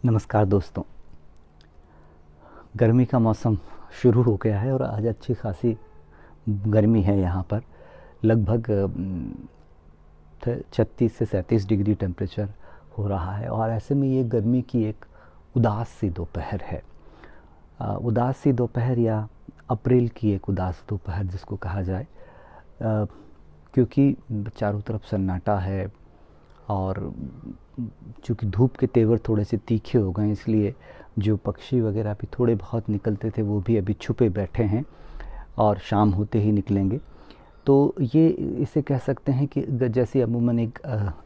नमस्कार दोस्तों। गर्मी का मौसम शुरू हो गया है और आज अच्छी खासी गर्मी है यहाँ पर। लगभग 36 से 37 डिग्री टेम्परेचर हो रहा है और ऐसे में ये गर्मी की एक उदास सी दोपहर है। उदास सी दोपहर या अप्रैल की एक उदास दोपहर जिसको कहा जाए, क्योंकि चारों तरफ सन्नाटा है और चूँकि धूप के तेवर थोड़े से तीखे हो गए, इसलिए जो पक्षी वगैरह भी थोड़े बहुत निकलते थे वो भी अभी छुपे बैठे हैं और शाम होते ही निकलेंगे। तो ये इसे कह सकते हैं कि जैसे अमूमन एक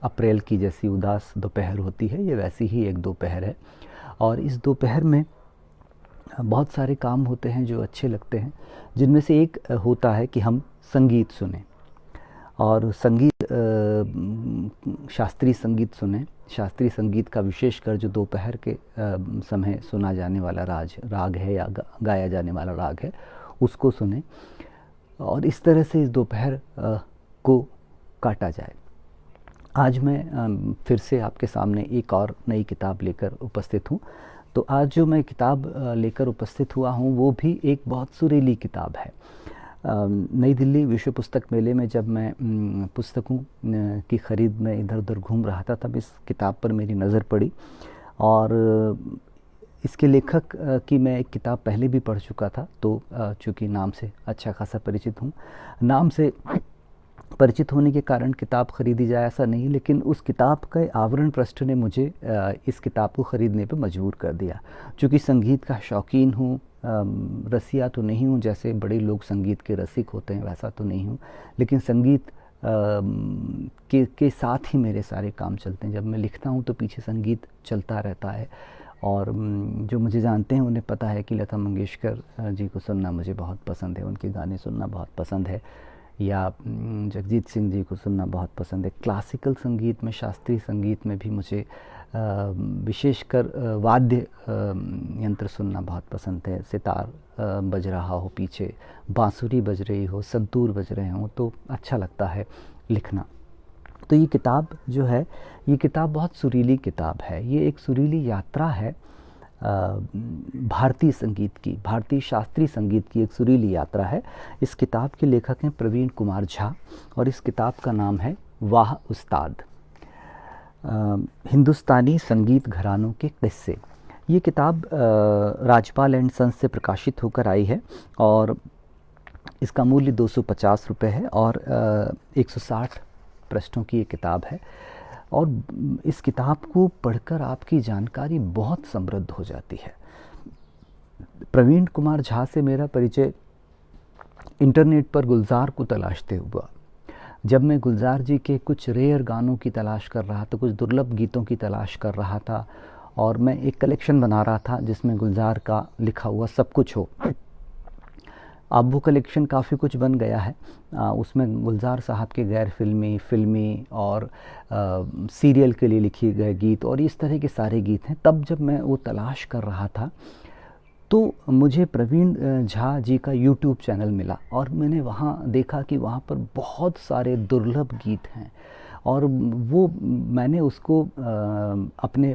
अप्रैल की जैसी उदास दोपहर होती है, ये वैसी ही एक दोपहर है। और इस दोपहर में बहुत सारे काम होते हैं जो अच्छे लगते हैं, जिनमें से एक होता है कि हम संगीत सुने और शास्त्रीय संगीत सुने। शास्त्रीय संगीत का विशेषकर जो दोपहर के समय सुना जाने वाला राग है या गाया जाने वाला राग है, उसको सुने और इस तरह से इस दोपहर को काटा जाए। आज मैं फिर से आपके सामने एक और नई किताब लेकर उपस्थित हूँ। तो आज जो मैं किताब लेकर उपस्थित हुआ हूँ वो भी एक बहुत सुरीली किताब है। नई दिल्ली विश्व पुस्तक मेले में जब मैं पुस्तकों की ख़रीद में इधर उधर घूम रहा था, तब इस किताब पर मेरी नज़र पड़ी और इसके लेखक की मैं एक किताब पहले भी पढ़ चुका था, तो चूँकि नाम से अच्छा खासा परिचित हूँ। नाम से परिचित होने के कारण किताब ख़रीदी जाए ऐसा नहीं, लेकिन उस किताब के आवरण पृष्ठ ने मुझे इस किताब को ख़रीदने पर मजबूर कर दिया। चूँकि संगीत का शौकीन हूँ, रसिया तो नहीं हूँ, जैसे बड़े लोग संगीत के रसिक होते हैं वैसा तो नहीं हूँ, लेकिन संगीत के साथ ही मेरे सारे काम चलते हैं। जब मैं लिखता हूँ तो पीछे संगीत चलता रहता है और जो मुझे जानते हैं उन्हें पता है कि लता मंगेशकर जी को सुनना मुझे बहुत पसंद है, उनके गाने सुनना बहुत पसंद है, या जगजीत सिंह जी को सुनना बहुत पसंद है। क्लासिकल संगीत में, शास्त्रीय संगीत में भी मुझे विशेषकर वाद्य यंत्र सुनना बहुत पसंद है। सितार बज रहा हो, पीछे बांसुरी बज रही हो, संतूर बज रहे हों, तो अच्छा लगता है लिखना। तो ये किताब जो है, ये किताब बहुत सुरीली किताब है। ये एक सुरीली यात्रा है भारतीय संगीत की, भारतीय शास्त्रीय संगीत की एक सुरीली यात्रा है। इस किताब के लेखक हैं प्रवीण कुमार झा और इस किताब का नाम है वाह उस्ताद, हिंदुस्तानी संगीत घरानों के किस्से। ये किताब राजपाल एंड सन्स से प्रकाशित होकर आई है और इसका मूल्य 250 रुपये है और 160 पृष्ठों की ये किताब है। और इस किताब को पढ़कर आपकी जानकारी बहुत समृद्ध हो जाती है। प्रवीण कुमार झा से मेरा परिचय इंटरनेट पर गुलजार को तलाशते हुआ। जब मैं गुलजार जी के कुछ रेयर गानों की तलाश कर रहा था, कुछ दुर्लभ गीतों की तलाश कर रहा था और मैं एक कलेक्शन बना रहा था जिसमें गुलजार का लिखा हुआ सब कुछ हो। अब वो कलेक्शन काफ़ी कुछ बन गया है। उसमें गुलजार साहब के गैर फिल्मी और सीरियल के लिए लिखे गए गीत और इस तरह के सारे गीत हैं। तब जब मैं वो तलाश कर रहा था तो मुझे प्रवीण झा जी का यूट्यूब चैनल मिला और मैंने वहाँ देखा कि वहाँ पर बहुत सारे दुर्लभ गीत हैं और वो मैंने उसको अपने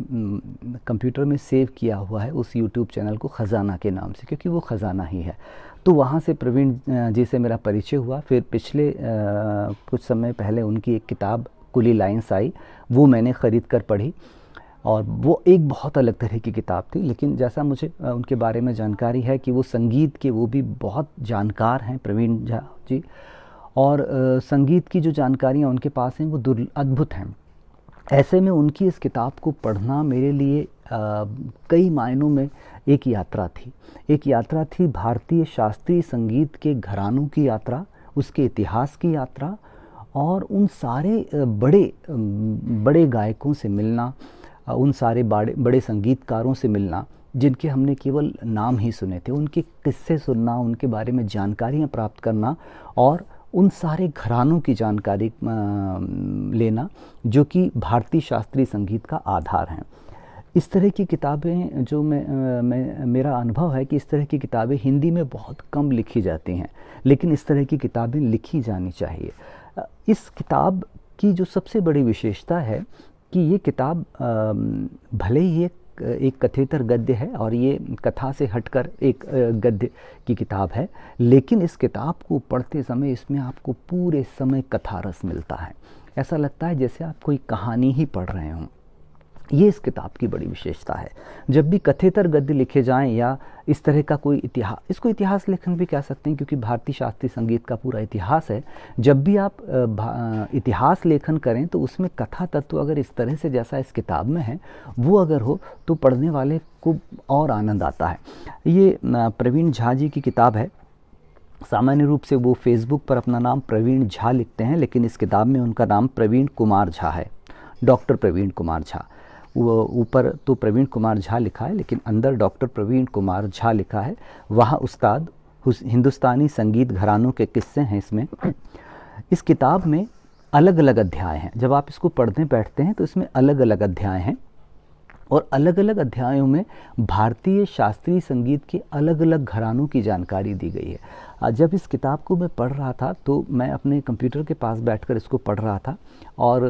कंप्यूटर में सेव किया हुआ है, उस यूट्यूब चैनल को ख़ज़ाना के नाम से, क्योंकि वो ख़ज़ाना ही है। तो वहाँ से प्रवीण जी से मेरा परिचय हुआ। फिर पिछले कुछ समय पहले उनकी एक किताब कुली लाइन्स आई, वो मैंने ख़रीद कर पढ़ी और वो एक बहुत अलग तरह की किताब थी। लेकिन जैसा मुझे उनके बारे में जानकारी है कि वो संगीत के वो भी बहुत जानकार हैं प्रवीण झा जी, और संगीत की जो जानकारियाँ उनके पास हैं वो अद्भुत हैं। ऐसे में उनकी इस किताब को पढ़ना मेरे लिए कई मायनों में एक यात्रा थी। एक यात्रा थी भारतीय शास्त्रीय संगीत के घरानों की यात्रा, उसके इतिहास की यात्रा और उन सारे बड़े गायकों से मिलना, उन सारे बड़े संगीतकारों से मिलना जिनके हमने केवल नाम ही सुने थे, उनके किस्से सुनना, उनके बारे में जानकारियाँ प्राप्त करना और उन सारे घरानों की जानकारी लेना जो कि भारतीय शास्त्रीय संगीत का आधार हैं। इस तरह की किताबें जो मेरा अनुभव है कि इस तरह की किताबें हिंदी में बहुत कम लिखी जाती हैं, लेकिन इस तरह की किताबें लिखी जानी चाहिए। इस किताब की जो सबसे बड़ी विशेषता है कि ये किताब भले ही एक एक कथेतर गद्य है और ये कथा से हटकर एक गद्य की किताब है, लेकिन इस किताब को पढ़ते समय इसमें आपको पूरे समय कथा रस मिलता है। ऐसा लगता है जैसे आप कोई कहानी ही पढ़ रहे हों। ये इस किताब की बड़ी विशेषता है। जब भी कथेतर गद्य लिखे जाएं या इस तरह का कोई इतिहास, इसको इतिहास लेखन भी कह सकते हैं क्योंकि भारतीय शास्त्रीय संगीत का पूरा इतिहास है। जब भी आप इतिहास लेखन करें तो उसमें कथा तत्व अगर इस तरह से जैसा इस किताब में है वो अगर हो तो पढ़ने वाले को और आनंद आता है। ये प्रवीण झा जी की किताब है। सामान्य रूप से वो फेसबुक पर अपना नाम प्रवीण झा लिखते हैं, लेकिन इस किताब में उनका नाम प्रवीण कुमार झा है, डॉक्टर प्रवीण कुमार झा। वो ऊपर तो प्रवीण कुमार झा लिखा है लेकिन अंदर डॉक्टर प्रवीण कुमार झा लिखा है। वहाँ उस्ताद हिंदुस्तानी संगीत घरानों के किस्से हैं इसमें। इस किताब में अलग अलग अध्याय हैं। जब आप इसको पढ़ने बैठते हैं तो इसमें अलग अलग अध्याय हैं और अलग अलग अध्यायों में भारतीय शास्त्रीय संगीत के अलग अलग घरानों की जानकारी दी गई है। जब इस किताब को मैं पढ़ रहा था तो मैं अपने कंप्यूटर के पास बैठकर इसको पढ़ रहा था और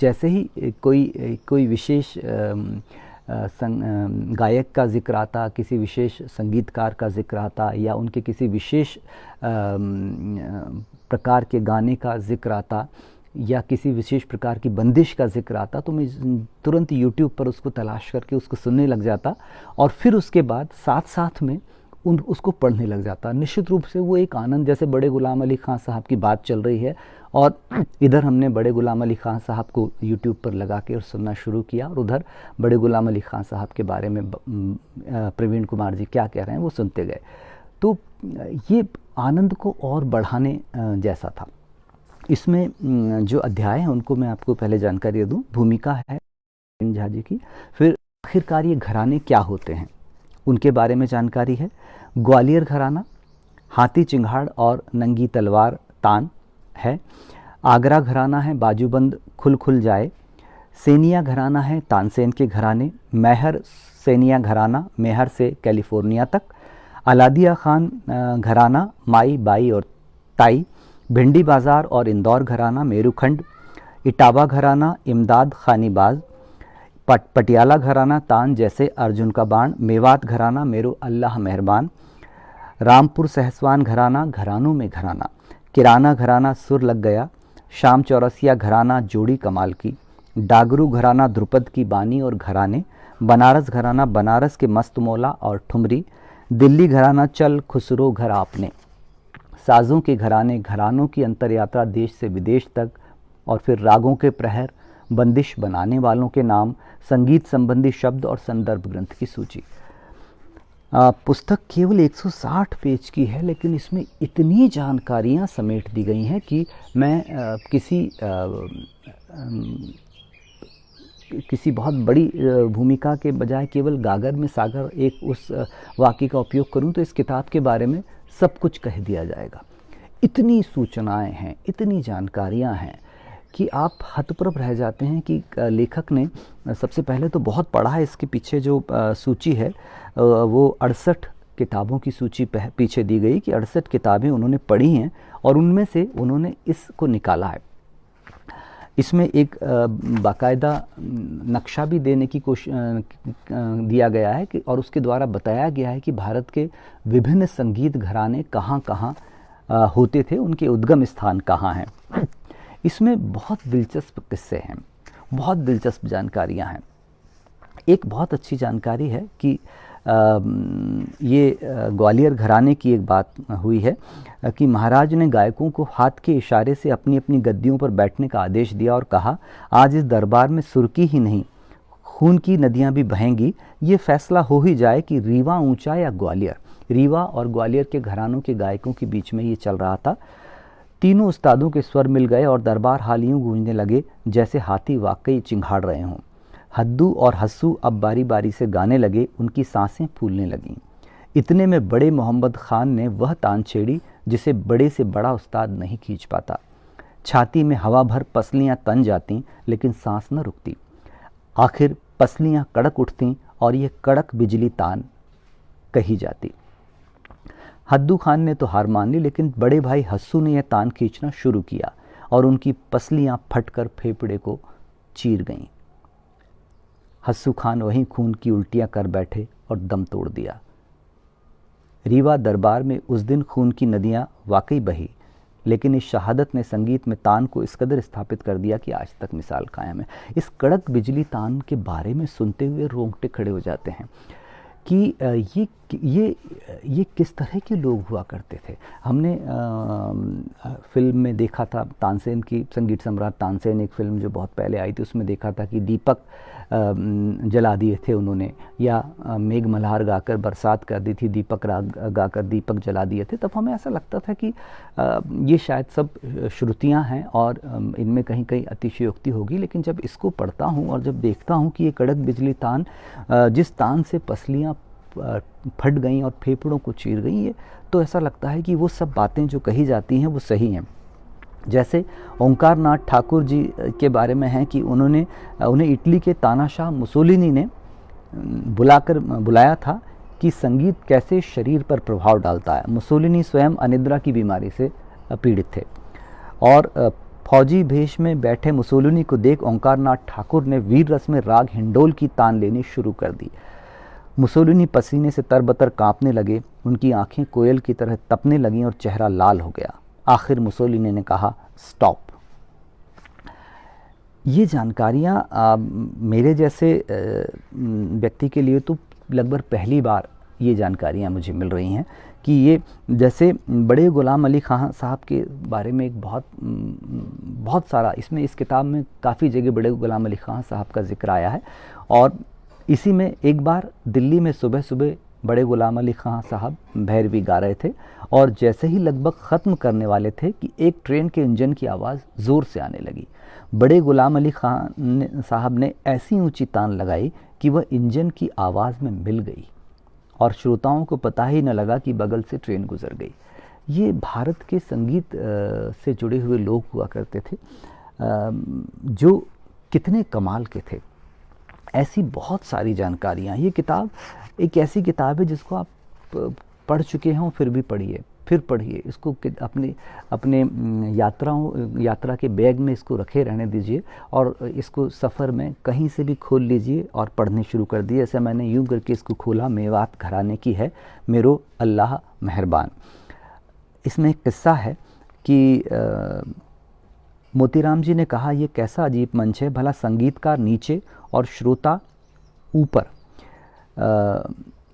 जैसे ही कोई विशेष गायक का जिक्र आता, किसी विशेष संगीतकार का जिक्र आता या उनके किसी विशेष प्रकार के गाने का जिक्र आता या किसी विशेष प्रकार की बंदिश का जिक्र आता तो मैं तुरंत YouTube पर उसको तलाश करके उसको सुनने लग जाता और फिर उसके बाद साथ साथ में उसको पढ़ने लग जाता। निश्चित रूप से वो एक आनंद, जैसे बड़े गुलाम अली खां साहब की बात चल रही है और इधर हमने बड़े गुलाम अली खां साहब को YouTube पर लगा के और सुनना शुरू किया और उधर बड़े गुलाम अली खां साहब के बारे में प्रवीण कुमार जी क्या कह रहे हैं वो सुनते गए। तो ये आनंद को और बढ़ाने जैसा था। इसमें जो अध्याय हैं उनको मैं आपको पहले जानकारी दूं। भूमिका है झा जी की, फिर आखिरकार ये घराने क्या होते हैं उनके बारे में जानकारी है। ग्वालियर घराना, हाथी चिंगाड़ और नंगी तलवार तान है। आगरा घराना है, बाजूबंद खुल खुल जाए। सेनिया घराना है, तानसेन के घराने। मेहर सेनिया घराना, मेहर से कैलिफोर्निया तक। अलादिया खान घराना, माई बाई और ताई। भिंडी बाज़ार और इंदौर घराना, मेरुखंड। इटावा घराना, इमदाद खानीबाज। पटियाला घराना, तान जैसे अर्जुन का बाण। मेवात घराना, मेरो अल्लाह मेहरबान। रामपुर सहसवान घराना, घरानों में घराना। किराना घराना, सुर लग गया। शाम चौरसिया घराना, जोड़ी कमाल की। डागरू घराना, ध्रुपद की बानी और घराने। बनारस घराना, बनारस के मस्त मौला और ठुमरी। दिल्ली घराना, चल खुसरो घर आपने। साज़ों के घराने, घरानों की अंतरयात्रा देश से विदेश तक। और फिर रागों के प्रहर, बंदिश बनाने वालों के नाम, संगीत संबंधी शब्द और संदर्भ ग्रंथ की सूची। पुस्तक केवल 160 पेज की है लेकिन इसमें इतनी जानकारियाँ समेट दी गई हैं कि मैं किसी बहुत बड़ी भूमिका के बजाय केवल गागर में सागर एक उस वाक्य का उपयोग करूं तो इस किताब के बारे में सब कुछ कह दिया जाएगा। इतनी सूचनाएं हैं, इतनी जानकारियां हैं कि आप हतप्रभ रह जाते हैं कि लेखक ने सबसे पहले तो बहुत पढ़ा है। इसके पीछे जो सूची है वो 68 किताबों की सूची पीछे दी गई कि 68 किताबें उन्होंने पढ़ी हैं और उनमें से उन्होंने इसको निकाला है। इसमें एक बाकायदा नक्शा भी देने की कोशिश दिया गया है कि और उसके द्वारा बताया गया है कि भारत के विभिन्न संगीत घराने कहाँ कहाँ होते थे, उनके उद्गम स्थान कहाँ हैं। इसमें बहुत दिलचस्प किस्से हैं, बहुत दिलचस्प जानकारियाँ हैं। एक बहुत अच्छी जानकारी है कि ये ग्वालियर घराने की एक बात हुई है कि महाराज ने गायकों को हाथ के इशारे से अपनी अपनी गद्दियों पर बैठने का आदेश दिया और कहा, आज इस दरबार में सुर्की ही नहीं खून की नदियां भी बहेंगी। ये फैसला हो ही जाए कि रीवा ऊंचा या ग्वालियर। रीवा और ग्वालियर के घरानों के गायकों के बीच में ये चल रहा था। तीनों उस्तादों के स्वर मिल गए और दरबार हाल यूं गूंजने लगे जैसे हाथी वाकई चिंघाड़ रहे हों। हद्दू और हस्सू अब बारी बारी से गाने लगे, उनकी सांसें फूलने लगीं। इतने में बड़े मोहम्मद खान ने वह तान छेड़ी जिसे बड़े से बड़ा उस्ताद नहीं खींच पाता। छाती में हवा भर पसलियां तन जाती लेकिन सांस न रुकती। आखिर पसलियां कड़क उठती और ये कड़क बिजली तान कही जाती। हद्दू खान ने तो हार मान ली लेकिन बड़े भाई हस्सू ने यह तान खींचना शुरू किया और उनकी पसलियां फटकर फेफड़े को चीर गईं। हस्सू खान वहीं खून की उल्टियां कर बैठे और दम तोड़ दिया। रीवा दरबार में उस दिन खून की नदियां वाकई बही, लेकिन इस शहादत ने संगीत में तान को इस कदर स्थापित कर दिया कि आज तक मिसाल कायम है। इस कड़क बिजली तान के बारे में सुनते हुए रोंगटे खड़े हो जाते हैं कि ये किस तरह के लोग हुआ करते थे। हमने फिल्म में देखा था तानसेन की, संगीत सम्राट तानसेन, एक फिल्म जो बहुत पहले आई थी, उसमें देखा था कि दीपक जला दिए थे उन्होंने, या मेघ मल्हार गाकर बरसात कर दी थी, दीपक राग गाकर दीपक जला दिए थे। तब हमें ऐसा लगता था कि ये शायद सब श्रुतियाँ हैं और इनमें कहीं कहीं अतिशयोक्ति होगी। लेकिन जब इसको पढ़ता हूँ और जब देखता हूँ कि ये कड़क बिजली तान, जिस तान से पसलियाँ फट गईं और फेफड़ों को चीर गईं, ये तो ऐसा लगता है कि वो सब बातें जो कही जाती हैं वो सही हैं। जैसे ओंकार नाथ ठाकुर जी के बारे में है कि उन्हें इटली के तानाशाह मुसोलिनी ने बुलाया था कि संगीत कैसे शरीर पर प्रभाव डालता है। मुसोलिनी स्वयं अनिद्रा की बीमारी से पीड़ित थे और फौजी भेष में बैठे मुसोलिनी को देख ओंकार नाथ ठाकुर ने वीर रस में राग हिंडोल की तान लेनी शुरू कर दी। मुसोलिनी पसीने से तरबतर कांपने लगे, उनकी आंखें कोयल की तरह तपने लगीं और चेहरा लाल हो गया। आखिर मुसोलिनी ने कहा, स्टॉप। ये जानकारियाँ मेरे जैसे व्यक्ति के लिए तो लगभग पहली बार ये जानकारियाँ मुझे मिल रही हैं कि ये, जैसे बड़े गुलाम अली खां साहब के बारे में एक बहुत सारा इसमें, इस किताब में काफ़ी जगह बड़े गुलाम अली खां साहब का जिक्र आया है। और इसी में एक बार दिल्ली में सुबह सुबह बड़े गुलाम अली खां साहब भैरवी गा रहे थे और जैसे ही लगभग ख़त्म करने वाले थे कि एक ट्रेन के इंजन की आवाज़ ज़ोर से आने लगी। बड़े गुलाम अली खां साहब ने ऐसी ऊंची तान लगाई कि वह इंजन की आवाज़ में मिल गई और श्रोताओं को पता ही न लगा कि बगल से ट्रेन गुजर गई। ये भारत के संगीत से जुड़े हुए लोग हुआ करते थे जो कितने कमाल के थे। ऐसी बहुत सारी जानकारियाँ, ये किताब एक ऐसी किताब है जिसको आप पढ़ चुके हों फिर भी पढ़िए, फिर पढ़िए इसको, अपने यात्रा के बैग में इसको रखे रहने दीजिए और इसको सफ़र में कहीं से भी खोल लीजिए और पढ़ने शुरू कर दिए। ऐसे मैंने यूँ करके इसको खोला, मेवात घराने की है, मेरो अल्लाह मेहरबान। इसमें एक किस्सा है कि मोतीराम जी ने कहा, ये कैसा अजीब मंच है, भला संगीतकार नीचे और श्रोता ऊपर।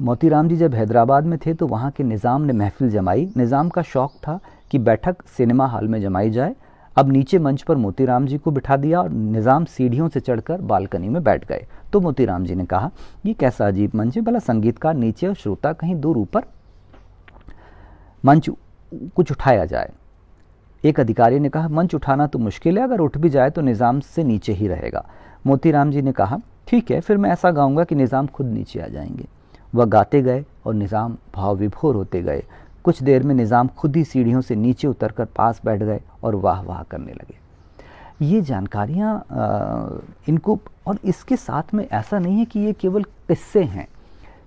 मोतीराम जी जब हैदराबाद में थे तो वहाँ के निज़ाम ने महफिल जमाई। निज़ाम का शौक़ था कि बैठक सिनेमा हॉल में जमाई जाए। अब नीचे मंच पर मोतीराम जी को बिठा दिया और निज़ाम सीढ़ियों से चढ़कर बालकनी में बैठ गए। तो मोतीराम जी ने कहा, ये कैसा अजीब मंच है, भला संगीतकार नीचे और श्रोता कहीं दूर ऊपर। मंच कुछ उठाया जाए। एक अधिकारी ने कहा, मंच उठाना तो मुश्किल है, अगर उठ भी जाए तो निज़ाम से नीचे ही रहेगा। मोतीराम जी ने कहा, ठीक है, फिर मैं ऐसा गाऊंगा कि निज़ाम खुद नीचे आ जाएंगे। वह गाते गए और निज़ाम भाव विभोर होते गए। कुछ देर में निज़ाम खुद ही सीढ़ियों से नीचे उतरकर पास बैठ गए और वाह वाह करने लगे। ये जानकारियाँ इनको, और इसके साथ में ऐसा नहीं है कि ये केवल किस्से हैं,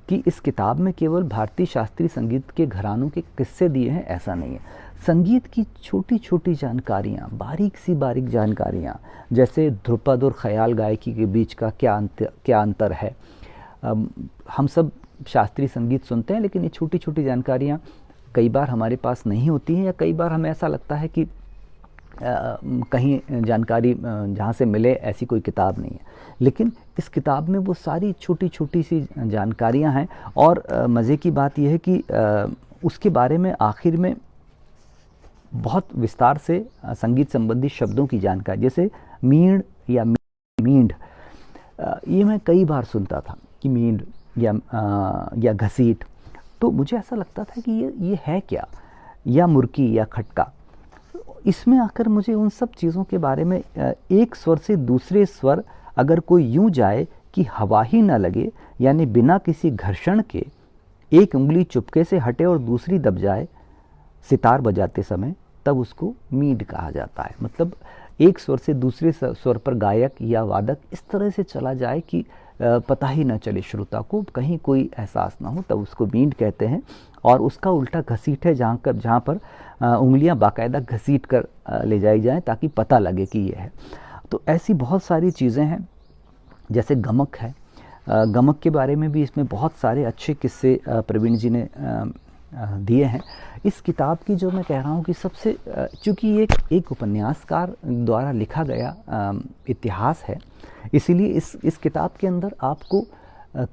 कि इस किताब में केवल भारतीय शास्त्रीय संगीत के घरानों के किस्से दिए हैं, ऐसा नहीं है। संगीत की छोटी छोटी जानकारियाँ, बारीक जानकारियाँ, जैसे ध्रुपद और ख्याल गायकी के बीच का क्या अंतर है। हम सब शास्त्रीय संगीत सुनते हैं, लेकिन ये छोटी छोटी जानकारियाँ कई बार हमारे पास नहीं होती हैं, या कई बार हमें ऐसा लगता है कि कहीं जानकारी जहाँ से मिले ऐसी कोई किताब नहीं है। लेकिन इस किताब में वो सारी छोटी छोटी सी जानकारियाँ हैं। और मज़े की बात यह है कि उसके बारे में आखिर में बहुत विस्तार से संगीत संबंधी शब्दों की जानकारी, जैसे मींड़ या मींड, ये मैं कई बार सुनता था कि मींड़ या घसीट, तो मुझे ऐसा लगता था कि ये है क्या, या मुर्की या खटका। इसमें आकर मुझे उन सब चीज़ों के बारे में, एक स्वर से दूसरे स्वर अगर कोई यूं जाए कि हवा ही न लगे, यानी बिना किसी घर्षण के एक उंगली चुपके से हटे और दूसरी दब जाए सितार बजाते समय, तब उसको मींड कहा जाता है। मतलब एक स्वर से दूसरे स्वर पर गायक या वादक इस तरह से चला जाए कि पता ही न चले श्रोता को, कहीं कोई एहसास ना हो, तब उसको मींड कहते हैं। और उसका उल्टा घसीट है, जहाँ पर उंगलियां बाकायदा घसीट कर ले जाई जाएं ताकि पता लगे कि ये है। तो ऐसी बहुत सारी चीज़ें हैं, जैसे गमक है। गमक के बारे में भी इसमें बहुत सारे अच्छे किस्से प्रवीण जी ने दिए हैं। इस किताब की जो मैं कह रहा हूँ कि सबसे चूँकि ये एक उपन्यासकार द्वारा लिखा गया इतिहास है, इसीलिए इस किताब के अंदर आपको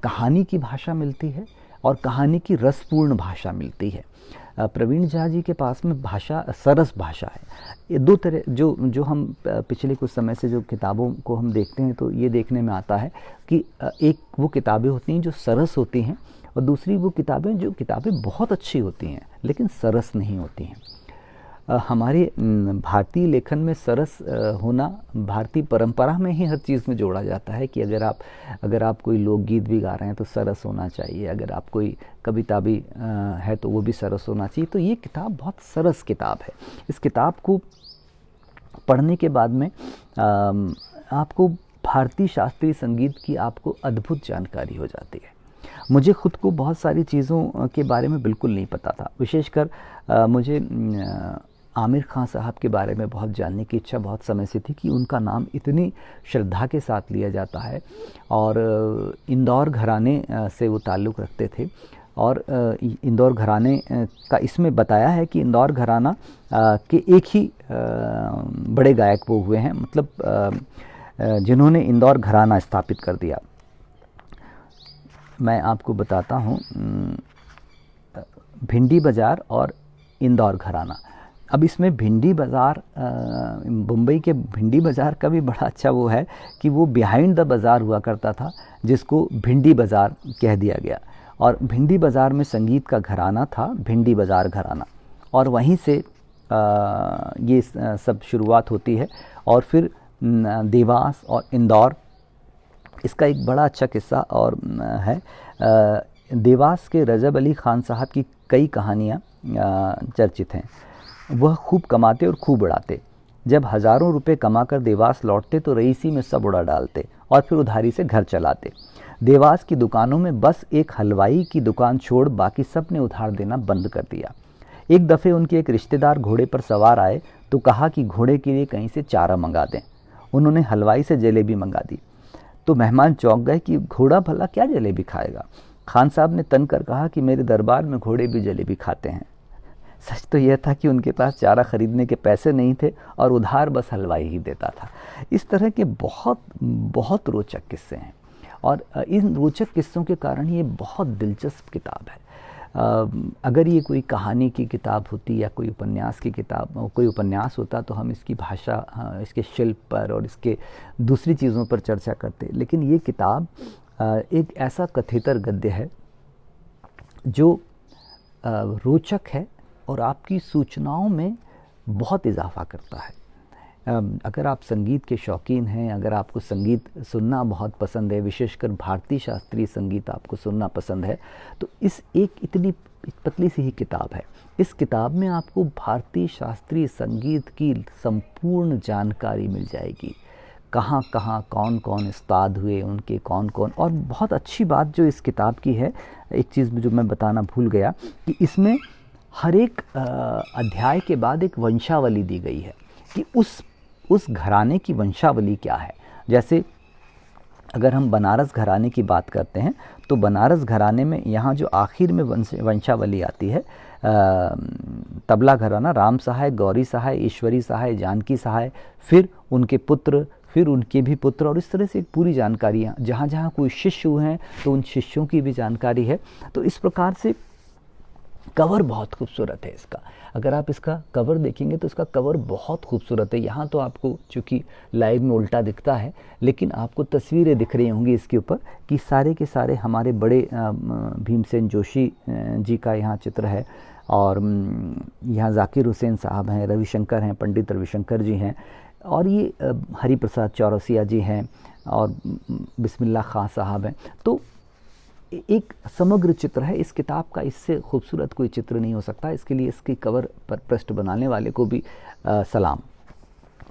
कहानी की भाषा मिलती है और कहानी की रसपूर्ण भाषा मिलती है। प्रवीण झा जी के पास में भाषा सरस भाषा है। ये दो तरह जो हम पिछले कुछ समय से जो किताबों को हम देखते हैं तो ये देखने में आता है कि एक वो किताबें होती हैं जो सरस होती हैं और दूसरी वो किताबें बहुत अच्छी होती हैं लेकिन सरस नहीं होती हैं। हमारे भारतीय लेखन में सरस होना भारतीय परंपरा में ही हर चीज़ में जोड़ा जाता है कि अगर आप कोई लोकगीत भी गा रहे हैं तो सरस होना चाहिए, अगर आप कोई कविता भी है तो वो भी सरस होना चाहिए। तो ये किताब बहुत सरस किताब है। इस किताब को पढ़ने के बाद में आपको भारतीय शास्त्रीय संगीत की आपको अद्भुत जानकारी हो जाती है। मुझे खुद को बहुत सारी चीज़ों के बारे में बिल्कुल नहीं पता था। विशेषकर मुझे आमिर खान साहब के बारे में बहुत जानने की इच्छा बहुत समय से थी कि उनका नाम इतनी श्रद्धा के साथ लिया जाता है और इंदौर घराने से वो ताल्लुक़ रखते थे और इंदौर घराने का इसमें बताया है कि इंदौर घराना के एक ही बड़े गायक वो हुए हैं, मतलब जिन्होंने इंदौर घराना स्थापित कर दिया। मैं आपको बताता हूँ, भिंडी बाज़ार और इंदौर घराना। अब इसमें भिंडी बाज़ार, मुंबई के भिंडी बाज़ार का भी बड़ा अच्छा वो है कि वो बिहाइंड द बाज़ार हुआ करता था जिसको भिंडी बाज़ार कह दिया गया और भिंडी बाज़ार में संगीत का घराना था भिंडी बाज़ार घराना और वहीं से ये सब शुरुआत होती है। और फिर देवास और इंदौर, इसका एक बड़ा अच्छा किस्सा और है। देवास के रजब अली ख़ान साहब की कई कहानियाँ चर्चित हैं। वह खूब कमाते और खूब उड़ाते। जब हज़ारों रुपए कमाकर देवास लौटते तो रईसी में सब उड़ा डालते और फिर उधारी से घर चलाते। देवास की दुकानों में बस एक हलवाई की दुकान छोड़ बाकी सब ने उधार देना बंद कर दिया। एक दफ़े उनके एक रिश्तेदार घोड़े पर सवार आए तो कहा कि घोड़े के लिए कहीं से चारा मंगा दें। उन्होंने हलवाई से जलेबी मंगा दी तो मेहमान चौंक गए कि घोड़ा भला क्या जलेबी खाएगा। खान साहब ने तन कर कहा कि मेरे दरबार में घोड़े भी जलेबी खाते हैं। सच तो यह था कि उनके पास चारा खरीदने के पैसे नहीं थे और उधार बस हलवाई ही देता था। इस तरह के बहुत बहुत रोचक किस्से हैं और इन रोचक किस्सों के कारण ये बहुत दिलचस्प किताब है। अगर ये कोई कहानी की किताब होती या कोई उपन्यास की किताब, कोई उपन्यास होता तो हम इसकी भाषा, इसके शिल्प पर और इसके दूसरी चीज़ों पर चर्चा करते, लेकिन ये किताब एक ऐसा कथेतर गद्य है जो रोचक है और आपकी सूचनाओं में बहुत इजाफा करता है। अगर आप संगीत के शौकीन हैं, अगर आपको संगीत सुनना बहुत पसंद है, विशेषकर भारतीय शास्त्रीय संगीत आपको सुनना पसंद है, तो इस एक इतनी पतली सी ही किताब है। इस किताब में आपको भारतीय शास्त्रीय संगीत की संपूर्ण जानकारी मिल जाएगी। कहाँ कहाँ कौन कौन उस्ताद हुए, उनके कौन कौन। और बहुत अच्छी बात जो इस किताब की है, एक चीज़ जो मैं बताना भूल गया कि इसमें हर एक अध्याय के बाद एक वंशावली दी गई है कि उस घराने की वंशावली क्या है। जैसे अगर हम बनारस घराने की बात करते हैं तो बनारस घराने में यहाँ जो आखिर में वंशावली आती है, तबला घराना राम सहाय, गौरी सहाय, ईश्वरी सहाय, जानकी सहाय, फिर उनके पुत्र, फिर उनके भी पुत्र, और इस तरह से एक पूरी जानकारी, जहाँ जहाँ कोई शिष्य हुए हैं तो उन शिष्यों की भी जानकारी है। तो इस प्रकार से कवर बहुत खूबसूरत है इसका। अगर आप इसका कवर देखेंगे तो इसका कवर बहुत खूबसूरत है। यहाँ तो आपको चूँकि लाइव में उल्टा दिखता है, लेकिन आपको तस्वीरें दिख रही होंगी इसके ऊपर कि सारे के सारे हमारे बड़े भीमसेन जोशी जी का यहाँ चित्र है और यहाँ जाकिर हुसैन साहब हैं, रविशंकर हैं, पंडित रविशंकर जी हैं, और ये हरिप्रसाद चौरसिया जी हैं और बिस्मिल्लाह खां साहब हैं। तो एक समग्र चित्र है इस किताब का। इससे खूबसूरत कोई चित्र नहीं हो सकता। इसके लिए इसकी कवर पर पृष्ठ बनाने वाले को भी सलाम।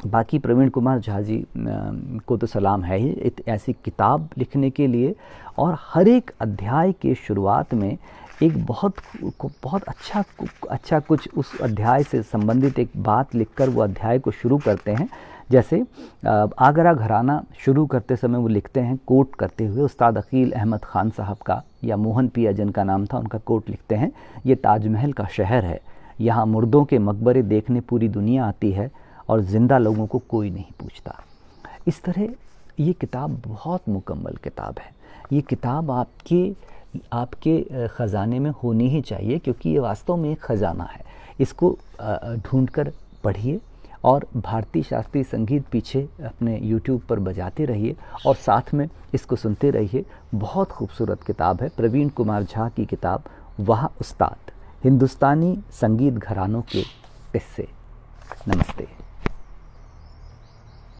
बाकी प्रवीण कुमार झा जी को तो सलाम है ही ऐसी किताब लिखने के लिए, और हर एक अध्याय के शुरुआत में एक बहुत अच्छा कुछ उस अध्याय से संबंधित एक बात लिखकर वो अध्याय को शुरू करते हैं, जैसे आगरा घराना शुरू करते समय वो लिखते हैं, कोट करते हुए उस्ताद अकील अहमद ख़ान साहब का, या मोहन पिया जिनका नाम था, उनका कोट लिखते हैं, ये ताजमहल का शहर है, यहाँ मुर्दों के मकबरे देखने पूरी दुनिया आती है और ज़िंदा लोगों को कोई नहीं पूछता। इस तरह ये किताब बहुत मुकम्मल किताब है। ये किताब आपके ख़ज़ाने में होनी ही चाहिए, क्योंकि ये वास्तव में एक ख़ज़ाना है। इसको ढूंढ कर पढ़िए और भारतीय शास्त्रीय संगीत पीछे अपने YouTube पर बजाते रहिए और साथ में इसको सुनते रहिए। बहुत खूबसूरत किताब है, प्रवीण कुमार झा की किताब वाह उस्ताद, हिंदुस्तानी संगीत घरानों के किस्से। नमस्ते।